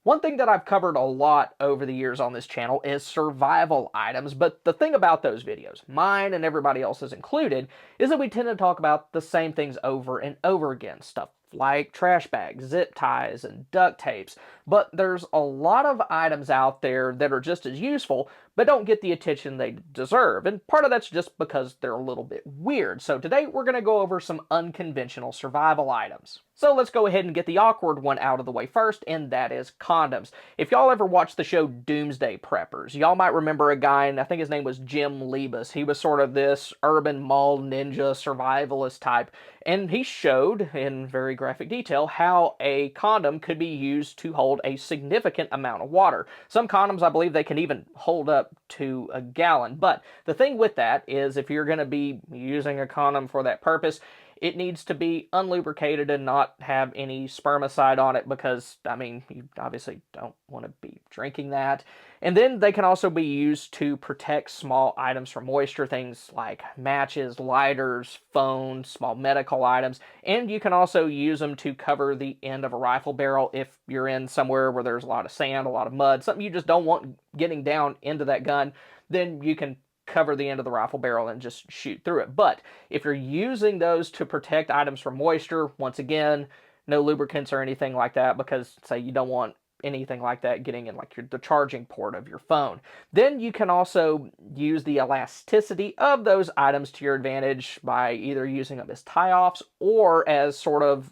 One thing that I've covered a lot over the years on this channel is survival items, but the thing about those videos, mine and everybody else's included, is that we tend to talk about the same things over and over again. Stuff like trash bags, zip ties, and duct tapes. But there's a lot of items out there that are just as useful, but don't get the attention they deserve. And part of that's just because they're a little bit weird. So today we're going to go over some unconventional survival items. So let's go ahead and get the awkward one out of the way first, and that is condoms. If y'all ever watched the show Doomsday Preppers, y'all might remember a guy, and I think his name was Jim Lebus. He was sort of this urban mall ninja survivalist type, and he showed in very graphic detail how a condom could be used to hold a significant amount of water. Some condoms, I believe, they can even hold up to a gallon. But the thing with that is if you're going to be using a condom for that purpose, it needs to be unlubricated and not have any spermicide on it because, I mean, you obviously don't want to be drinking that. And then they can also be used to protect small items from moisture, things like matches, lighters, phones, small medical items. And you can also use them to cover the end of a rifle barrel if you're in somewhere where there's a lot of sand, a lot of mud, something you just don't want getting down into that gun. Then you can cover the end of the rifle barrel and just shoot through it. But if you're using those to protect items from moisture, once again, no lubricants or anything like that, because say you don't want anything like that getting in like the charging port of your phone. Then you can also use the elasticity of those items to your advantage by either using them as tie-offs or as sort of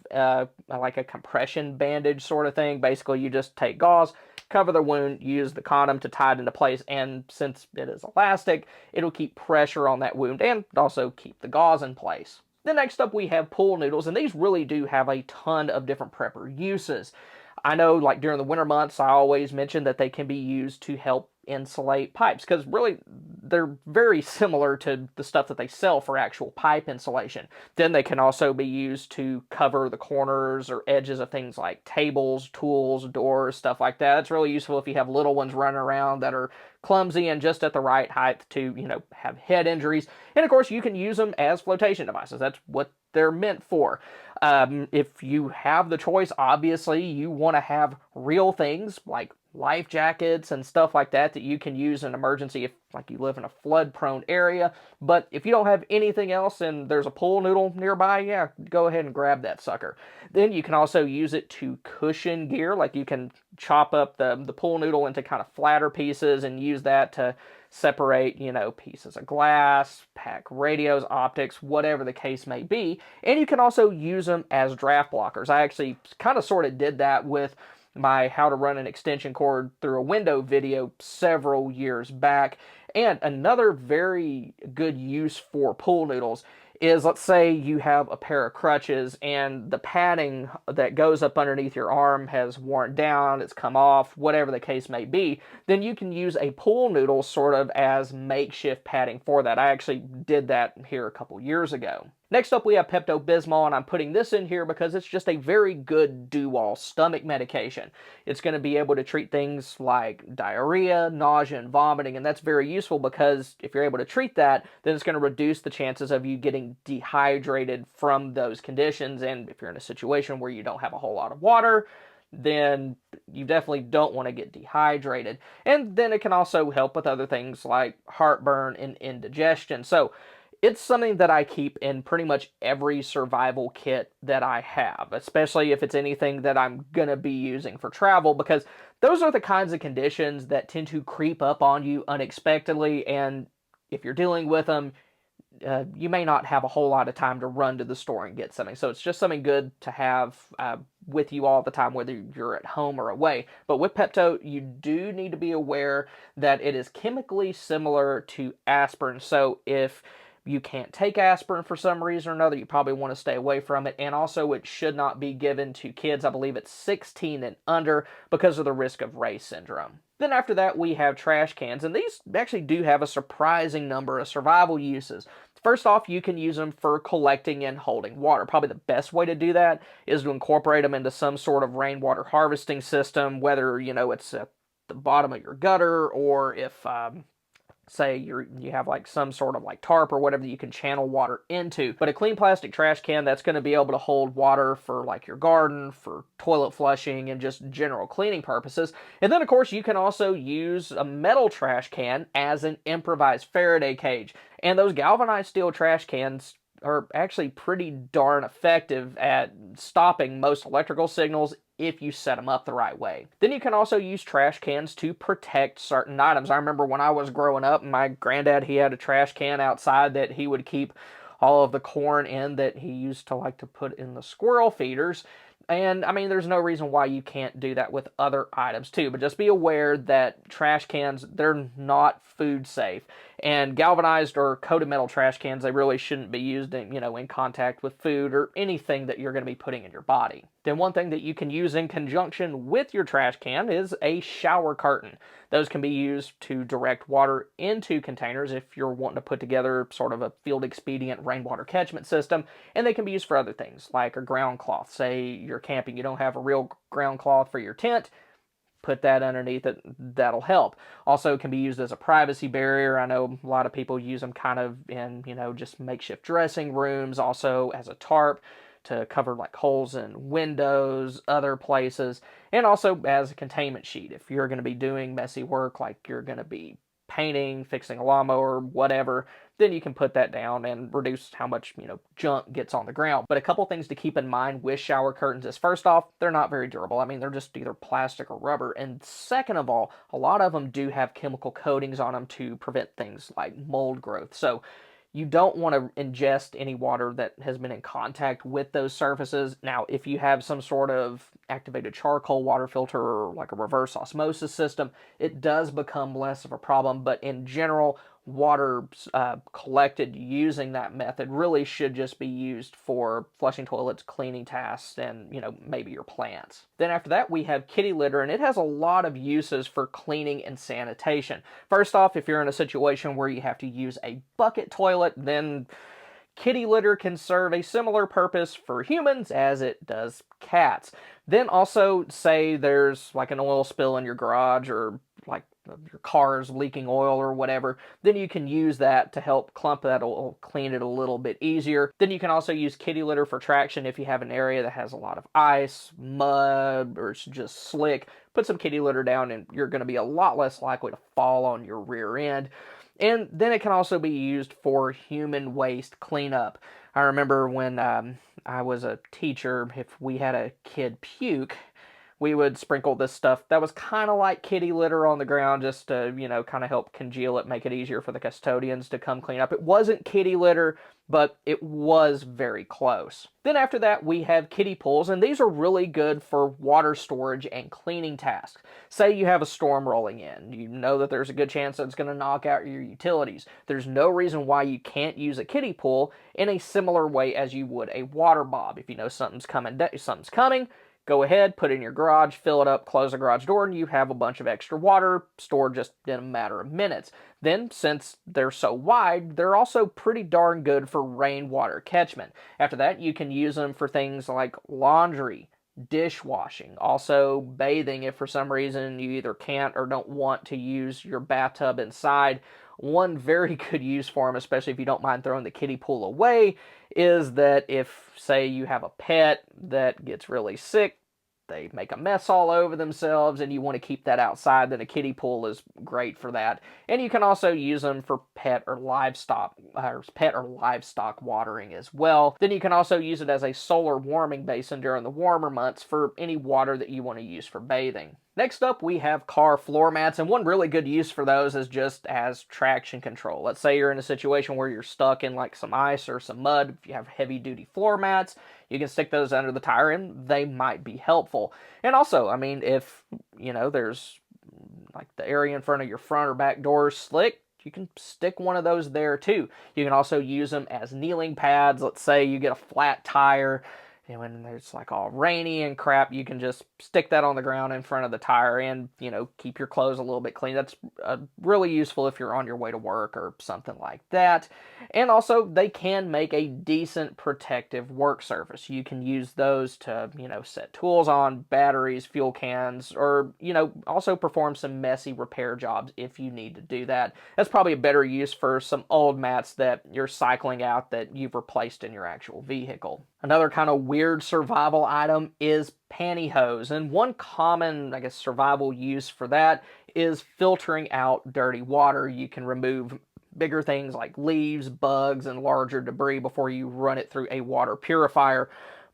like a compression bandage sort of thing. Basically, you just take gauze, cover the wound, use the condom to tie it into place, and since it is elastic, it'll keep pressure on that wound and also keep the gauze in place. Then next up we have pool noodles, and these really do have a ton of different prepper uses. I know like during the winter months, I always mention that they can be used to help insulate pipes because really they're very similar to the stuff that they sell for actual pipe insulation. Then they can also be used to cover the corners or edges of things like tables, tools, doors, stuff like that. It's really useful if you have little ones running around that are clumsy and just at the right height to, have head injuries. And of course, you can use them as flotation devices. That's what they're meant for. If you have the choice, obviously, you want to have real things like life jackets and stuff like that that you can use in emergency if like you live in a flood prone area. But if you don't have anything else and there's a pool noodle nearby, yeah, go ahead and grab that sucker. Then you can also use it to cushion gear, like you can chop up the pool noodle into kind of flatter pieces and use that to separate, pieces of glass, pack radios, optics, whatever the case may be. And you can also use them as draft blockers. I actually kind of sort of did that with my how to run an extension cord through a window video several years back. And another very good use for pool noodles is, let's say you have a pair of crutches and the padding that goes up underneath your arm has worn down, it's come off, whatever the case may be, then you can use a pool noodle sort of as makeshift padding for that. I actually did that here a couple years ago. Next up, we have Pepto-Bismol, and I'm putting this in here because it's just a very good do-all stomach medication. It's going to be able to treat things like diarrhea, nausea, and vomiting, and that's very useful because if you're able to treat that, then it's going to reduce the chances of you getting dehydrated from those conditions. And if you're in a situation where you don't have a whole lot of water, then you definitely don't want to get dehydrated. And then it can also help with other things like heartburn and indigestion. So it's something that I keep in pretty much every survival kit that I have, especially if it's anything that I'm going to be using for travel, because those are the kinds of conditions that tend to creep up on you unexpectedly, and if you're dealing with them, you may not have a whole lot of time to run to the store and get something. So it's just something good to have with you all the time, whether you're at home or away. But with Pepto, you do need to be aware that it is chemically similar to aspirin. So if you can't take aspirin for some reason or another, you probably want to stay away from it. And also, it should not be given to kids. I believe it's 16 and under because of the risk of Ray's syndrome. Then after that, we have trash cans, and these actually do have a surprising number of survival uses. First off, you can use them for collecting and holding water. Probably the best way to do that is to incorporate them into some sort of rainwater harvesting system, whether, it's at the bottom of your gutter or if say you have like some sort of like tarp or whatever that you can channel water into. But a clean plastic trash can that's going to be able to hold water for like your garden, for toilet flushing, and just general cleaning purposes. And then of course you can also use a metal trash can as an improvised Faraday cage. And those galvanized steel trash cans are actually pretty darn effective at stopping most electrical signals if you set them up the right way. Then you can also use trash cans to protect certain items. I remember when I was growing up, my granddad, he had a trash can outside that he would keep all of the corn in that he used to like to put in the squirrel feeders. And I mean, there's no reason why you can't do that with other items too, but just be aware that trash cans, they're not food safe. And galvanized or coated metal trash cans, they really shouldn't be used in, in contact with food or anything that you're going to be putting in your body. Then one thing that you can use in conjunction with your trash can is a shower curtain. Those can be used to direct water into containers if you're wanting to put together sort of a field expedient rainwater catchment system, and they can be used for other things like a ground cloth. Say you're camping, you don't have a real ground cloth for your tent, put that underneath it, that'll help. Also can be used as a privacy barrier. I know a lot of people use them kind of in, just makeshift dressing rooms, also as a tarp to cover like holes in windows, other places, and also as a containment sheet. If you're going to be doing messy work like you're going to be painting, fixing a lawnmower, whatever, then you can put that down and reduce how much, junk gets on the ground. But a couple things to keep in mind with shower curtains is, first off, they're not very durable. I mean, they're just either plastic or rubber. And second of all, a lot of them do have chemical coatings on them to prevent things like mold growth. So you don't want to ingest any water that has been in contact with those surfaces. Now, if you have some sort of activated charcoal water filter or like a reverse osmosis system, it does become less of a problem. But in general, water collected using that method really should just be used for flushing toilets, cleaning tasks, and maybe your plants. Then after that we have kitty litter, and it has a lot of uses for cleaning and sanitation. First off, if you're in a situation where you have to use a bucket toilet, then kitty litter can serve a similar purpose for humans as it does cats. Then also, say there's like an oil spill in your garage, or like your car is leaking oil or whatever, then you can use that to help clump that oil, clean it a little bit easier. Then you can also use kitty litter for traction if you have an area that has a lot of ice, mud, or it's just slick. Put some kitty litter down and you're going to be a lot less likely to fall on your rear end. And then it can also be used for human waste cleanup. I remember when I was a teacher, if we had a kid puke, we would sprinkle this stuff that was kind of like kitty litter on the ground just to, kind of help congeal it, make it easier for the custodians to come clean up. It wasn't kitty litter, but it was very close. Then after that, we have kiddie pools, and these are really good for water storage and cleaning tasks. Say you have a storm rolling in. You know that there's a good chance that it's going to knock out your utilities. There's no reason why you can't use a kiddie pool in a similar way as you would a water bob. If you know something's coming, go ahead, put it in your garage, fill it up, close the garage door, and you have a bunch of extra water stored just in a matter of minutes. Then, since they're so wide, they're also pretty darn good for rainwater catchment. After that, you can use them for things like laundry, dishwashing, also bathing if for some reason you either can't or don't want to use your bathtub inside. One very good use for them, especially if you don't mind throwing the kiddie pool away, is that if, say, you have a pet that gets really sick, they make a mess all over themselves, and you want to keep that outside, then a kiddie pool is great for that. And you can also use them for pet or livestock watering as well. Then you can also use it as a solar warming basin during the warmer months for any water that you want to use for bathing. Next up, we have car floor mats, and one really good use for those is just as traction control. Let's say you're in a situation where you're stuck in like some ice or some mud. If you have heavy-duty floor mats, you can stick those under the tire and they might be helpful. And also, I mean, if, there's like the area in front of your front or back door is slick, you can stick one of those there too. You can also use them as kneeling pads. Let's say you get a flat tire, And when it's like all rainy and crap, you can just stick that on the ground in front of the tire and, keep your clothes a little bit clean. That's really useful if you're on your way to work or something like that. And also, they can make a decent protective work surface. You can use those to, set tools on, batteries, fuel cans, or, also perform some messy repair jobs if you need to do that. That's probably a better use for some old mats that you're cycling out that you've replaced in your actual vehicle. Another kind of weird survival item is pantyhose. And one common, I guess, survival use for that is filtering out dirty water. You can remove bigger things like leaves, bugs, and larger debris before you run it through a water purifier.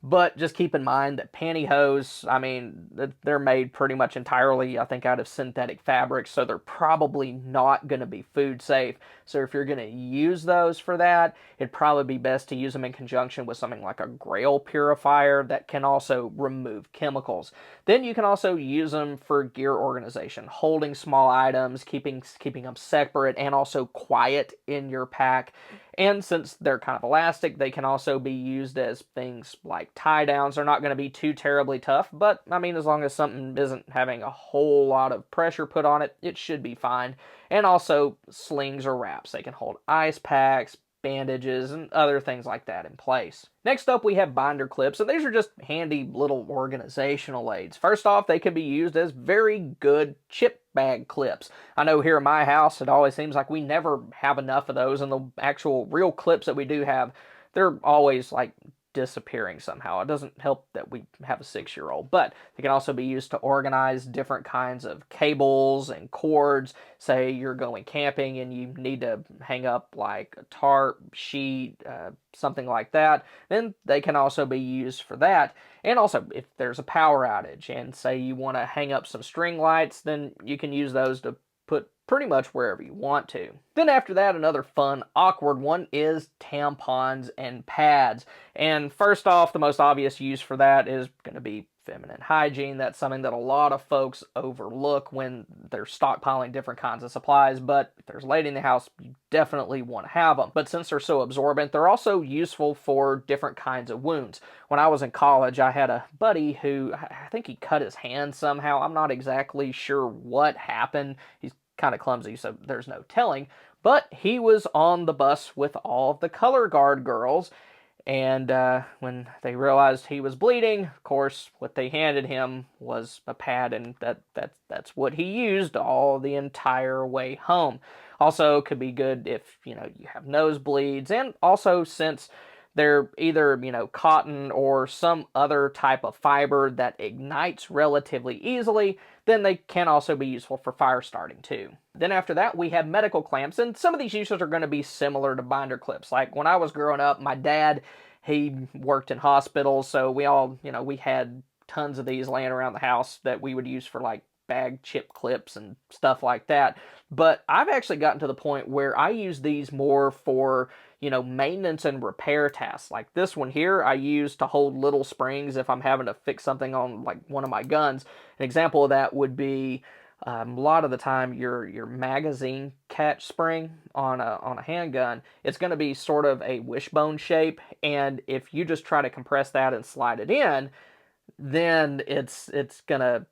But just keep in mind that pantyhose, I mean, they're made pretty much entirely, I think, out of synthetic fabrics, so they're probably not going to be food safe. So if you're going to use those for that, it'd probably be best to use them in conjunction with something like a Grail purifier that can also remove chemicals. Then you can also use them for gear organization, holding small items, keeping them separate, and also quiet in your pack. And since they're kind of elastic, they can also be used as things like tie downs. They're not going to be too terribly tough, but I mean, as long as something isn't having a whole lot of pressure put on it, it should be fine. And also slings or wraps. They can hold ice packs, bandages, and other things like that in place. Next up, we have binder clips, and these are just handy little organizational aids. First off, they can be used as very good chip bag clips. I know here in my house, it always seems like we never have enough of those, and the actual real clips that we do have, they're always like disappearing somehow. It doesn't help that we have a 6-year-old, but they can also be used to organize different kinds of cables and cords. Say you're going camping and you need to hang up like a tarp, sheet, something like that, then they can also be used for that. And also, if there's a power outage and say you want to hang up some string lights, then you can use those to put pretty much wherever you want to. Then after that, another fun, awkward one is tampons and pads. And first off, the most obvious use for that is going to be feminine hygiene. That's something that a lot of folks overlook when they're stockpiling different kinds of supplies, but if there's a lady in the house, you definitely want to have them. But since they're so absorbent, they're also useful for different kinds of wounds. When I was in college, I had a buddy who, I think he cut his hand somehow. I'm not exactly sure what happened. He's kind of clumsy, so there's no telling. But he was on the bus with all of the color guard girls, and when they realized he was bleeding, of course, what they handed him was a pad, and that's what he used all the entire way home. Also, could be good if you have nosebleeds, and also since they're either, cotton or some other type of fiber that ignites relatively easily, then they can also be useful for fire starting too. Then after that, we have medical clamps, and some of these uses are going to be similar to binder clips. Like when I was growing up, my dad, he worked in hospitals, so we all, we had tons of these laying around the house that we would use for like bag chip clips and stuff like that. But I've actually gotten to the point where I use these more for, maintenance and repair tasks. Like this one here, I use to hold little springs if I'm having to fix something on like one of my guns. An example of that would be a lot of the time your magazine catch spring on a handgun, it's going to be sort of a wishbone shape, and if you just try to compress that and slide it in, then it's gonna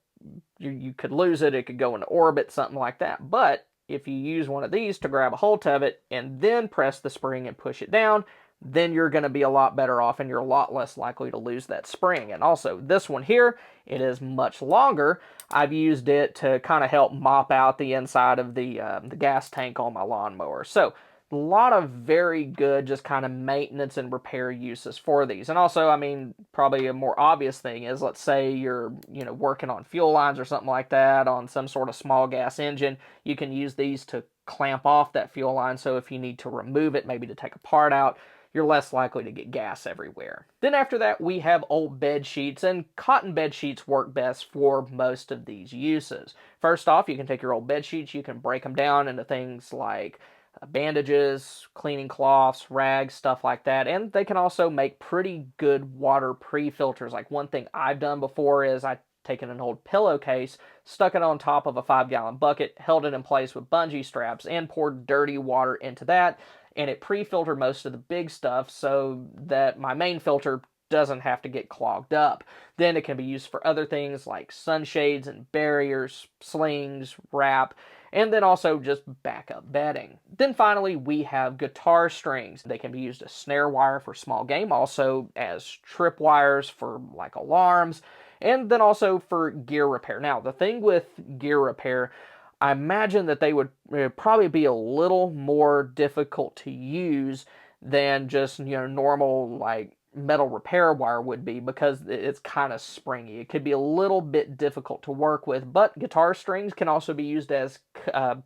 you could lose it. It could go into orbit, something like that. But if you use one of these to grab a hold of it and then press the spring and push it down, then you're going to be a lot better off and you're a lot less likely to lose that spring. And also this one here, it is much longer. I've used it to kind of help mop out the inside of the gas tank on my lawnmower. So a lot of very good just kind of maintenance and repair uses for these. And also, I mean, probably a more obvious thing is, let's say you're, working on fuel lines or something like that on some sort of small gas engine, you can use these to clamp off that fuel line. So if you need to remove it, maybe to take a part out, you're less likely to get gas everywhere. Then after that, we have old bed sheets, and cotton bed sheets work best for most of these uses. First off, you can take your old bed sheets, you can break them down into things like bandages, cleaning cloths, rags, stuff like that, and they can also make pretty good water pre-filters. Like one thing I've done before is I've taken an old pillowcase, stuck it on top of a 5-gallon bucket, held it in place with bungee straps, and poured dirty water into that, and it pre-filtered most of the big stuff so that my main filter doesn't have to get clogged up. Then it can be used for other things like sunshades and barriers, slings, wrap, and then also just backup bedding. Then finally, we have guitar strings. They can be used as snare wire for small game, also as trip wires for like alarms, and then also for gear repair. Now, the thing with gear repair, I imagine that they would probably be a little more difficult to use than just, normal like metal repair wire would be, because it's kind of springy. It could be a little bit difficult to work with, but guitar strings can also be used as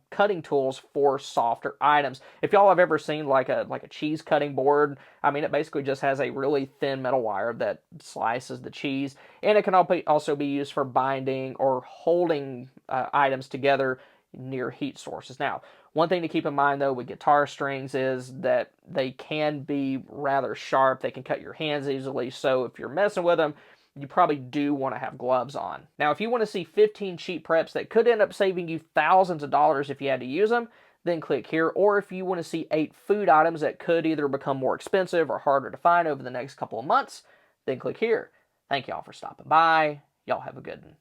cutting tools for softer items. If y'all have ever seen like a cheese cutting board, I mean, it basically just has a really thin metal wire that slices the cheese, and it can also be used for binding or holding items together near heat sources. Now, one thing to keep in mind though with guitar strings is that they can be rather sharp. They can cut your hands easily, so if you're messing with them, you probably do want to have gloves on. Now, if you want to see 15 cheap preps that could end up saving you thousands of dollars if you had to use them, then click here. Or if you want to see 8 food items that could either become more expensive or harder to find over the next couple of months, then click here. Thank y'all for stopping by. Y'all have a good one.